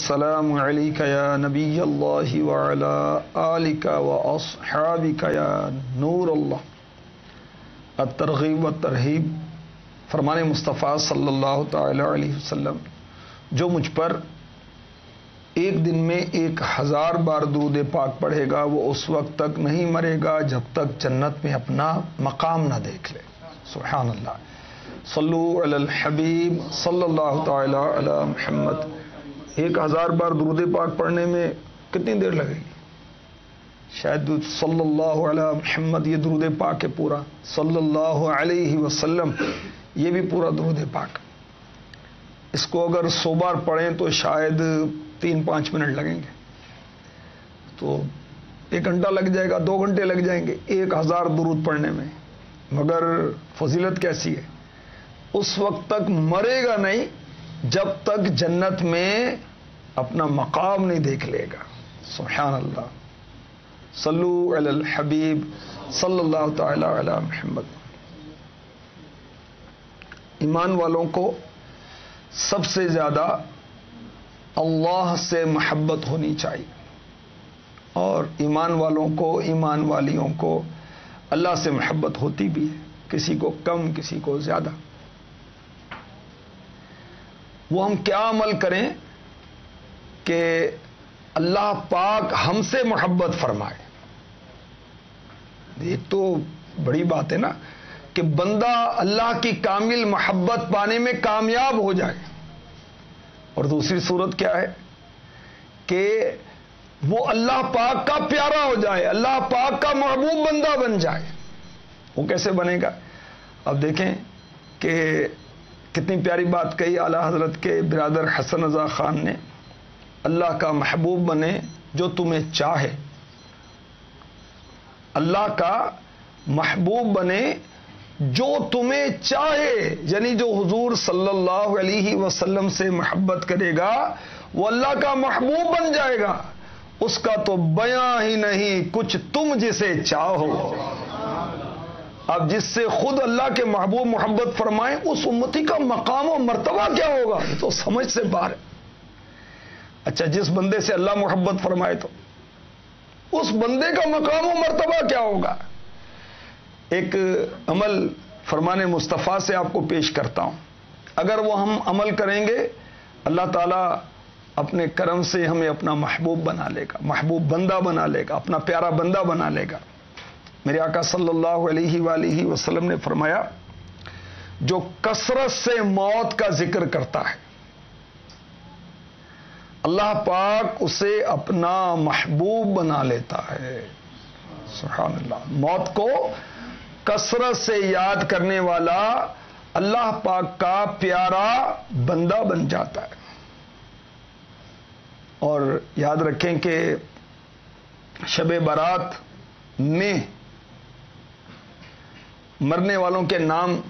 السلام علیک یا نبی اللہ وعلا آلک واصحابک یا نور اللہ۔ الترغیب والترہیب، فرمان مصطفیٰ صلی اللہ تعالی علیہ وسلم، جو مجھ پر ایک دن میں 1000 بار درود پاک پڑھے گا وہ اس وقت تک نہیں مرے گا جب تک جنت میں اپنا مقام نہ دیکھ لے۔ سبحان اللہ۔ صلو علی الحبیب صلی اللہ تعالی علی محمد۔ 1000 بار درود پاک پڑھنے میں کتنی دیر لگے گی؟ شاید صلی اللہ علی محمد یہ درود پاک ہے پورا، صلی اللہ علیہ وسلم یہ بھی پورا درود پاک۔ اس کو اگر 100 بار پڑھیں تو شاید 3-5 منٹ لگیں گے، تو 1 گھنٹہ لگ جائے گا، 2 گھنٹے لگ جائیں گے 1000 درود پڑھنے میں۔ مگر فضیلت کیسی ہے؟ اس وقت تک مرے گا نہیں جب تک جنت میں اپنا مقام نہیں دیکھ لے گا۔ سبحان اللہ۔ صلو علی الحبیب صلی اللہ تعالی علی محمد۔ ایمان والوں کو سب سے زیادہ اللہ سے محبت ہونی چاہیے، اور ایمان والوں کو، ایمان والیوں کو اللہ سے محبت ہوتی بھی ہے، کسی کو کم کسی کو زیادہ۔ وہ ہم کیا عمل کریں کہ اللہ پاک ہم سے محبت فرمائے؟ ایک تو بڑی بات ہے نا کہ بندہ اللہ کی کامل محبت پانے میں کامیاب ہو جائے، اور دوسری صورت کیا ہے کہ وہ اللہ پاک کا پیارا ہو جائے، اللہ پاک کا محبوب بندہ بن جائے۔ وہ کیسے بنے گا؟ اب دیکھیں کہ کتنی پیاری بات کہی اعلی حضرت کے برادر حسن رضا خان نے، اللہ کا محبوب بنے جو تمہیں چاہے، اللہ کا محبوب بنے جو تمہیں چاہے، یعنی جو حضور صلی اللہ علیہ وسلم سے محبت کرے گا وہ اللہ کا محبوب بن جائے گا۔ اس کا تو بیاں ہی نہیں، کچھ تم جسے چاہو۔ اب جس سے خود اللہ کے محبوب محبت فرمائیں، اس امتی کا مقام و مرتبہ کیا ہوگا؟ یہ تو سمجھ سے باہر ہے۔ اچھا، جس بندے سے اللہ محبت فرمائے تو اس بندے کا مقام و مرتبہ کیا ہوگا؟ ایک عمل فرمان مصطفیٰ سے آپ کو پیش کرتا ہوں، اگر وہ ہم عمل کریں گے اللہ تعالیٰ اپنے کرم سے ہمیں اپنا محبوب بنا لے گا، محبوب بندہ بنا لے گا، اپنا پیارا بندہ بنا لے گا۔ میرے آقا صلی اللہ علیہ وآلہ وسلم نے فرمایا، جو کثرت سے موت کا ذکر کرتا ہے اللہ پاک اسے اپنا محبوب بنا لیتا ہے۔ سبحان اللہ۔ موت کو کثرت سے یاد کرنے والا اللہ پاک کا پیارا بندہ بن جاتا ہے۔ اور یاد رکھیں کہ شب برات میں مرنے والوں کے نام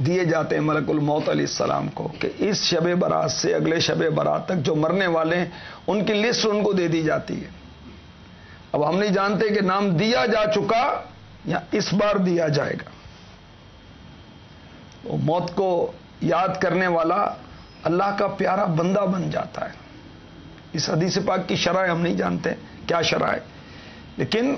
دیے جاتے ہیں ملک الموت علیہ السلام کو، کہ اس شب برات سے اگلے شب برات تک جو مرنے والے ہیں ان کی لسٹ ان کو دے دی جاتی ہے۔ اب ہم نہیں جانتے کہ نام دیا جا چکا یا اس بار دیا جائے گا۔ وہ موت کو یاد کرنے والا اللہ کا پیارا بندہ بن جاتا ہے۔ اس حدیث پاک کی شرح ہم نہیں جانتے کیا شرح ہے، لیکن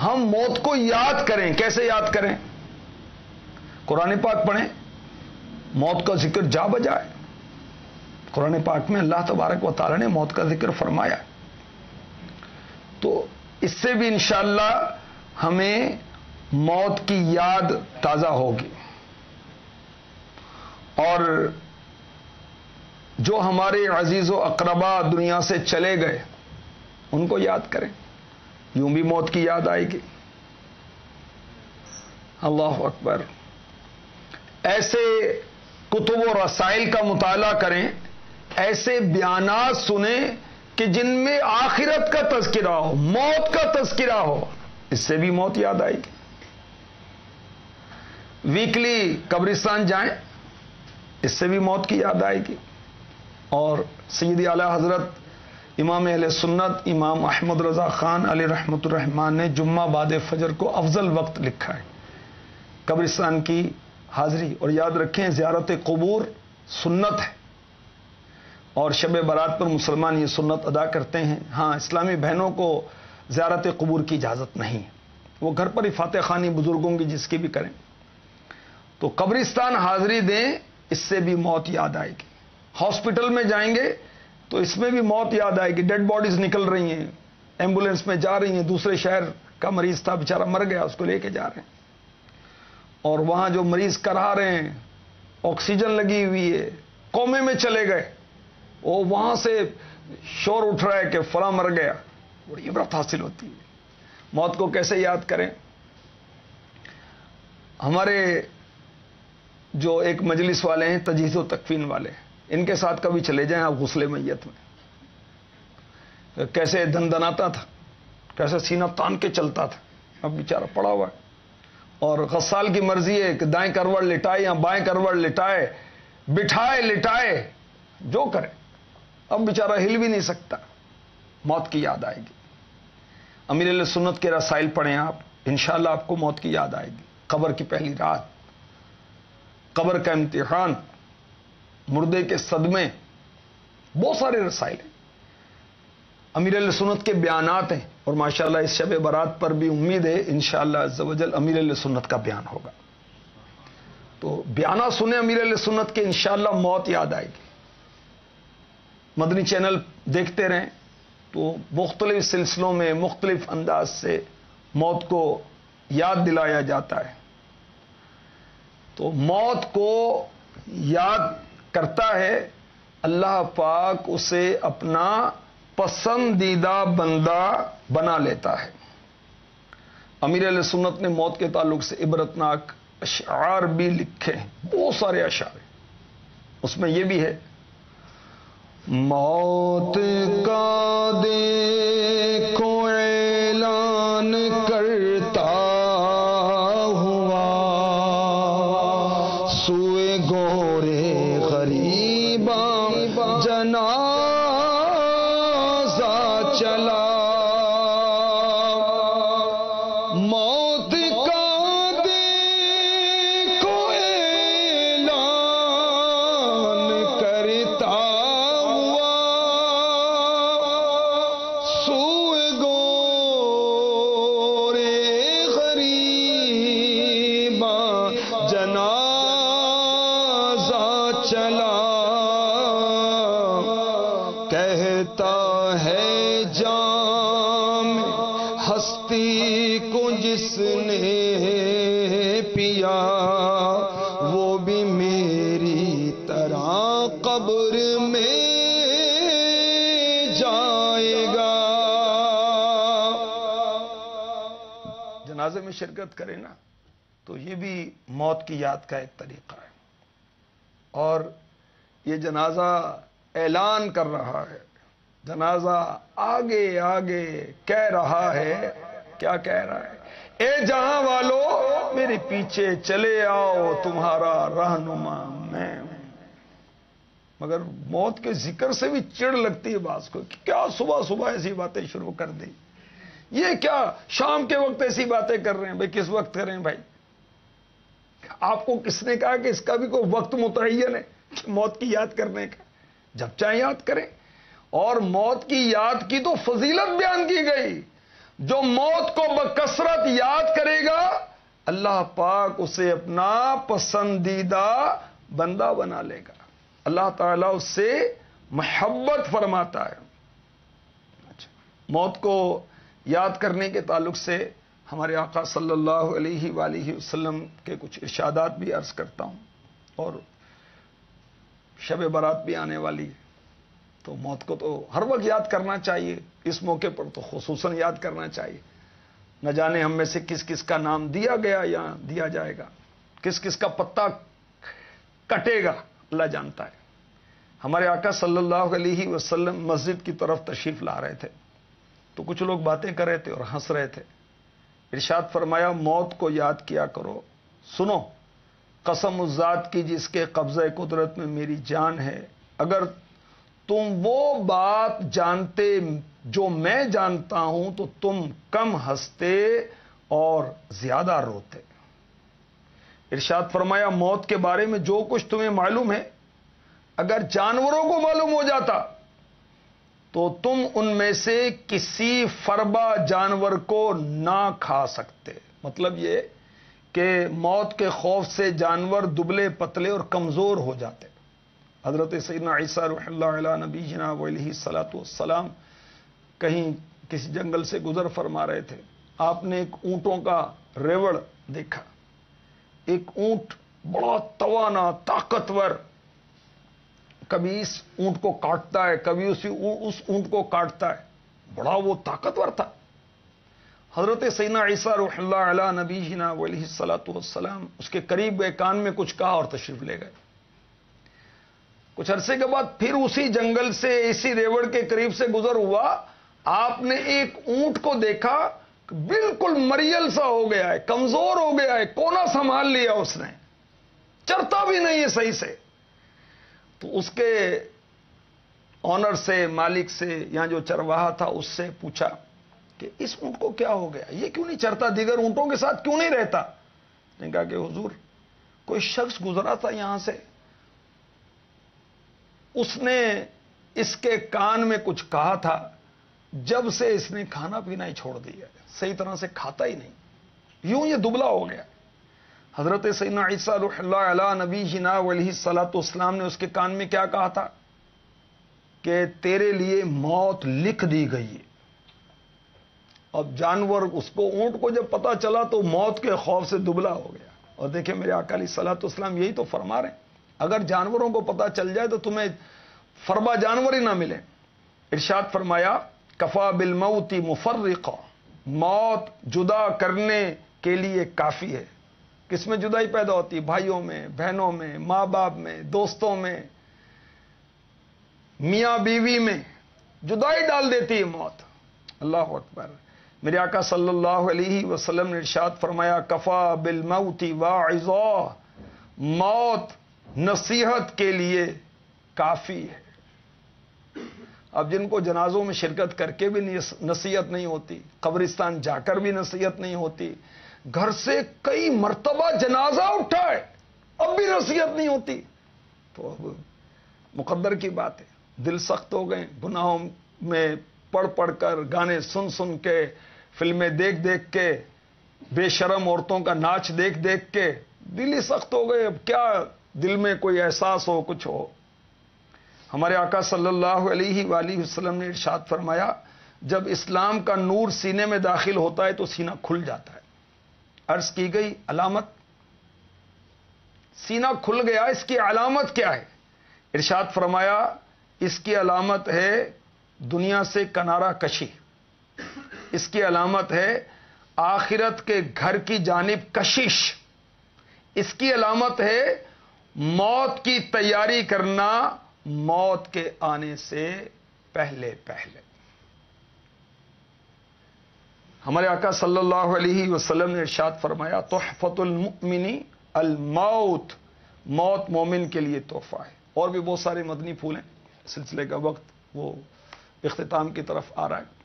ہم موت کو یاد کریں۔ کیسے یاد کریں؟ قرآن پاک پڑھیں، موت کا ذکر جا بجائے۔ قرآن پاک میں اللہ تبارک و تعالی نے موت کا ذکر فرمایا، تو اس سے بھی انشاءاللہ ہمیں موت کی یاد تازہ ہوگی۔ اور جو ہمارے عزیز و اقربا دنیا سے چلے گئے ان کو یاد کریں، یوں بھی موت کی یاد آئے گی۔ اللہ اکبر۔ ایسے کتب و رسائل کا مطالعہ کریں، ایسے بیانات سنیں کہ جن میں آخرت کا تذکرہ ہو، موت کا تذکرہ ہو، اس سے بھی موت یاد آئے گی۔ ویکلی قبرستان جائیں، اس سے بھی موت کی یاد آئے گی۔ اور سیدی اعلی حضرت امام اہل سنت امام احمد رضا خان علیہ رحمۃ الرحمان نے جمعہ بعد فجر کو افضل وقت لکھا ہے قبرستان کی حاضری۔ اور یاد رکھیں زیارت قبور سنت ہے، اور شب برات پر مسلمان یہ سنت ادا کرتے ہیں. ہاں، اسلامی بہنوں کو زیارت قبور کی اجازت نہیں ہے، وہ گھر پر ہی فاتح خوانی بزرگوں کی جس کی بھی کریں. تو قبرستان حاضری دیں، اس سے بھی موت یاد آئے گی. ہاسپٹل میں جائیں گے تو اس میں بھی موت یاد آئے گی. ڈیڈ باڈیز نکل رہی ہیں، ایمبولینس میں جا رہی ہیں، دوسرے شہر کا مریض تھا بیچارہ مر گیا، اس کو لے کے جا رہے ہیں. اور وہاں جو مریض کرا رہے ہیں، آکسیجن لگی ہوئی ہے، کومے میں چلے گئے، وہ وہاں سے شور اٹھ رہا ہے کہ فلاں مر گیا. بڑی عبرت حاصل ہوتی ہے. موت کو کیسے یاد کریں؟ ہمارے جو ایک مجلس والے ہیں، تجہیز و تکفین والے، ان کے ساتھ کبھی چلے جائیں آپ غسل میت میں. کیسے دندناتا تھا، کیسے سینہ تان کے چلتا تھا، اب بیچارہ پڑا ہوا ہے. اور غسال کی مرضی ہے کہ دائیں کروڑ لٹائے یا بائیں کروڑ لٹائے، بٹھائے لٹائے، جو کرے، اب بیچارہ ہل بھی نہیں سکتا. موت کی یاد آئے گی. امیر علیہ سنت کے رسائل پڑھیں آپ، انشاءاللہ آپ کو موت کی یاد آئے گی. قبر کی پہلی رات، قبر کا امتحان، مردے کے صدمے، بہت سارے رسائل ہیں. امیر علیہ سنت کے بیانات ہیں، اور ماشاءاللہ اس شب برات پر بھی امید ہے انشاءاللہ عز و جل امیر علیہ سنت کا بیان ہوگا. تو بیانات سنیں امیر علیہ سنت کے، انشاءاللہ موت یاد آئے گی. مدنی چینل دیکھتے رہیں تو مختلف سلسلوں میں مختلف انداز سے موت کو یاد دلایا جاتا ہے. تو موت کو یاد کرتا ہے اللہ پاک، اسے اپنا پسندیدہ بندہ بنا لیتا ہے. امیر علیہ سنت نے موت کے تعلق سے عبرتناک اشعار بھی لکھے ہیں، بہت سارے اشعار ہیں. اس میں یہ بھی ہے، موت کا دیکھو اعلان کرتا ہوا، سوئے گورے غریباں جنازہ چلا. موت کا دیکھو اعلان کرتا ہوا، سوئے گورے غریباں جنازہ چلا. کہتا ہے جام ہستی کو جس نے پیا، وہ بھی میری طرح قبر میں جائے گا. جنازے میں شرکت کرے نا تو یہ بھی موت کی یاد کا ایک طریقہ ہے. اور یہ جنازہ اعلان کر رہا ہے، جنازہ آگے آگے کہہ رہا ہے. کیا کہہ رہا ہے؟ اے جہاں والو میرے پیچھے چلے آؤ، تمہارا رہنما میں ہوں. مگر موت کے ذکر سے بھی چڑ لگتی ہے بعض کو، کہ کیا صبح صبح ایسی باتیں شروع کر دی، یہ کیا شام کے وقت ایسی باتیں کر رہے ہیں. بھائی کس وقت کریں بھائی؟ آپ کو کس نے کہا کہ اس کا بھی کوئی وقت متعین ہے کہ موت کی یاد کرنے کا؟ جب چاہے یاد کریں. اور موت کی یاد کی تو فضیلت بیان کی گئی. جو موت کو بکثرت یاد کرے گا اللہ پاک اسے اپنا پسندیدہ بندہ بنا لے گا. اللہ تعالیٰ اس سے محبت فرماتا ہے. موت کو یاد کرنے کے تعلق سے ہمارے آقا صلی اللہ علیہ وآلہ وسلم کے کچھ ارشادات بھی عرض کرتا ہوں. اور شب برات بھی آنے والی ہے تو موت کو تو ہر وقت یاد کرنا چاہیے، اس موقع پر تو خصوصاً یاد کرنا چاہیے. نہ جانے ہم میں سے کس کس کا نام دیا گیا یا دیا جائے گا، کس کس کا پتہ کٹے گا، اللہ جانتا ہے. ہمارے آقا صلی اللہ علیہ وسلم مسجد کی طرف تشریف لا رہے تھے تو کچھ لوگ باتیں کر رہے تھے اور ہنس رہے تھے. ارشاد فرمایا موت کو یاد کیا کرو، سنو قسم اس ذات کی جس کے قبضہ قدرت میں میری جان ہے، اگر تم وہ بات جانتے جو میں جانتا ہوں تو تم کم ہنستے اور زیادہ روتے. ارشاد فرمایا موت کے بارے میں جو کچھ تمہیں معلوم ہے اگر جانوروں کو معلوم ہو جاتا تو تم ان میں سے کسی فربا جانور کو نہ کھا سکتے. مطلب یہ کہ موت کے خوف سے جانور دبلے پتلے اور کمزور ہو جاتے. حضرت سیدنا عیسیٰ روح اللہ علیہ نبینا علیہ الصلوۃ والسلام کہیں کسی جنگل سے گزر فرما رہے تھے. آپ نے ایک اونٹوں کا ریوڑ دیکھا. ایک اونٹ بڑا توانا طاقتور، کبھی اس اونٹ کو کاٹتا ہے، کبھی اس اونٹ کو کاٹتا ہے. بڑا وہ طاقتور تھا. حضرت سیدنا عیسیٰ روح اللہ علیہ نبینا علیہ الصلوۃ والسلام اس کے قریب گئے، کان میں کچھ کہا اور تشریف لے گئے. کچھ عرصے کے بعد پھر اسی جنگل سے اسی ریوڑ کے قریب سے گزر ہوا. آپ نے ایک اونٹ کو دیکھا، بالکل مریل سا ہو گیا ہے، کمزور ہو گیا ہے، کونا سنبھال لیا اس نے، چرتا بھی نہیں ہے صحیح سے. تو اس کے آنر سے، مالک سے، یہاں جو چرواہا تھا اس سے پوچھا کہ اس اونٹ کو کیا ہو گیا، یہ کیوں نہیں چرتا، دیگر اونٹوں کے ساتھ کیوں نہیں رہتا؟ نے کہا کہ حضور کوئی شخص گزرا تھا یہاں سے، اس نے اس کے کان میں کچھ کہا تھا، جب سے اس نے کھانا پینا ہی چھوڑ دیا، صحیح طرح سے کھاتا ہی نہیں، یوں یہ دبلا ہو گیا. حضرت سیدنا عیسیٰ روح اللہ علیہ نبینا علیہ الصلوۃ والسلام نے اس کے کان میں کیا کہا تھا کہ تیرے لیے موت لکھ دی گئی ہے. اب جانور اس کو، اونٹ کو جب پتا چلا تو موت کے خوف سے دبلا ہو گیا. اور دیکھیں میرے آقا علیہ الصلوۃ والسلام یہی تو فرما رہے ہیں، اگر جانوروں کو پتا چل جائے تو تمہیں فربا جانور ہی نہ ملے. ارشاد فرمایا کفا بالموت مفرقا، موت جدا کرنے کے لیے کافی ہے. کس میں جدائی پیدا ہوتی؟ بھائیوں میں، بہنوں میں، ماں باپ میں، دوستوں میں، میاں بیوی میں جدائی ڈال دیتی ہے موت. اللہ اکبر. میرے آقا صلی اللہ علیہ وسلم نے ارشاد فرمایا کفا بالموت واعظا، موت نصیحت کے لیے کافی ہے. اب جن کو جنازوں میں شرکت کر کے بھی نصیحت نہیں ہوتی، قبرستان جا کر بھی نصیحت نہیں ہوتی، گھر سے کئی مرتبہ جنازہ اٹھا ہے اب بھی نصیحت نہیں ہوتی، تو اب مقدر کی بات ہے. دل سخت ہو گئے گناہوں میں پڑھ پڑھ کر، گانے سن سن کے، فلمیں دیکھ دیکھ کے، بے شرم عورتوں کا ناچ دیکھ دیکھ کے دل ہی سخت ہو گئے. اب کیا دل میں کوئی احساس ہو، کچھ ہو. ہمارے آقا صلی اللہ علیہ وآلہ وسلم نے ارشاد فرمایا جب اسلام کا نور سینے میں داخل ہوتا ہے تو سینہ کھل جاتا ہے. عرض کی گئی علامت؟ سینہ کھل گیا، اس کی علامت کیا ہے؟ ارشاد فرمایا اس کی علامت ہے دنیا سے کنارہ کشی، اس کی علامت ہے آخرت کے گھر کی جانب کشش، اس کی علامت ہے موت کی تیاری کرنا موت کے آنے سے پہلے پہلے. ہمارے آقا صلی اللہ علیہ وسلم نے ارشاد فرمایا تحفۃ المؤمن الموت، موت مومن کے لیے تحفہ ہے. اور بھی بہت سارے مدنی پھول ہیں، سلسلے کا وقت وہ اختتام کی طرف آ رہا ہے.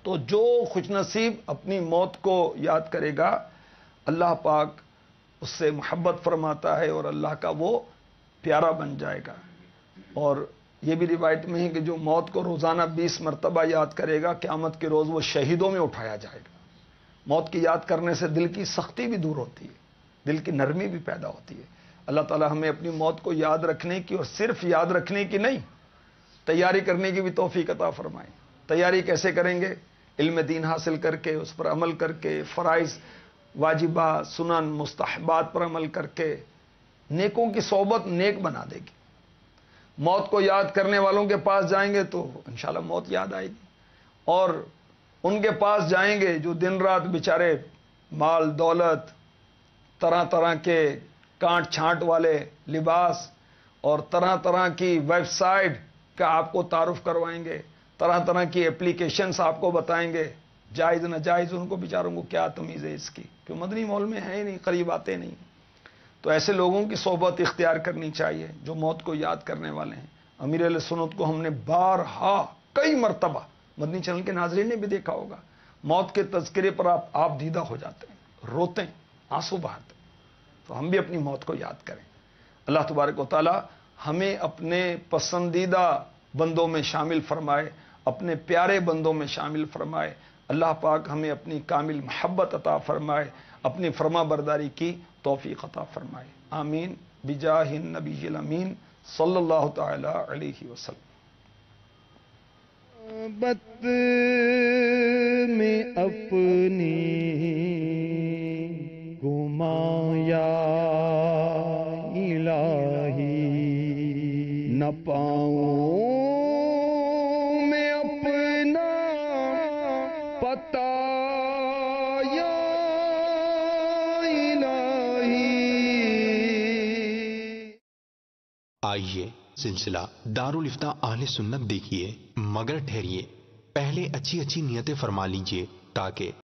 تو جو خوش نصیب اپنی موت کو یاد کرے گا اللہ پاک اس سے محبت فرماتا ہے اور اللہ کا وہ پیارا بن جائے گا. اور یہ بھی روایت میں ہے کہ جو موت کو روزانہ 20 مرتبہ یاد کرے گا قیامت کے روز وہ شہیدوں میں اٹھایا جائے گا. موت کی یاد کرنے سے دل کی سختی بھی دور ہوتی ہے، دل کی نرمی بھی پیدا ہوتی ہے. اللہ تعالی ہمیں اپنی موت کو یاد رکھنے کی، اور صرف یاد رکھنے کی نہیں، تیاری کرنے کی بھی توفیق عطا فرمائے. تیاری کیسے کریں گے؟ علم دین حاصل کر کے، اس پر عمل کر کے، فرائض واجبات سنن مستحبات پر عمل کر کے. نیکوں کی صحبت نیک بنا دے گی. موت کو یاد کرنے والوں کے پاس جائیں گے تو انشاءاللہ موت یاد آئے گی، اور ان کے پاس جائیں گے جو دن رات بیچارے مال دولت، طرح طرح کے کانٹ چھانٹ والے لباس اور طرح طرح کی ویب سائٹ کا آپ کو تعارف کروائیں گے، طرح طرح کی اپلیکیشنز آپ کو بتائیں گے، جائز ناجائز ان کو بیچاروں کو کیا تمیز ہے اس کی، کہ مدنی ماحول میں ہے ہی نہیں، قریب آتے نہیں. تو ایسے لوگوں کی صحبت اختیار کرنی چاہیے جو موت کو یاد کرنے والے ہیں. امیر اہل سنت کو ہم نے بارہا کئی مرتبہ، مدنی چینل کے ناظرین نے بھی دیکھا ہوگا، موت کے تذکرے پر آپ دیدہ ہو جاتے ہیں، روتے ہیں، آنسو بہاتے ہیں. تو ہم بھی اپنی موت کو یاد کریں. اللہ تبارک و تعالی ہمیں اپنے پسندیدہ بندوں میں شامل فرمائے، اپنے پیارے بندوں میں شامل فرمائے۔ اللہ پاک ہمیں اپنی کامل محبت عطا فرمائے، اپنی فرما برداری کی توفیق عطا فرمائے، آمین بجاہ النبی الامین صلی اللہ تعالی علیہ وسلم۔ بت میں اپنی گمایا الہی، نہ پاؤں میں اپنا پتہ یا الہی۔ آئیے سلسلہ دارالافتاء اہل سنت دیکھیے، مگر ٹھہریے، پہلے اچھی نیتیں فرما لیجئے تاکہ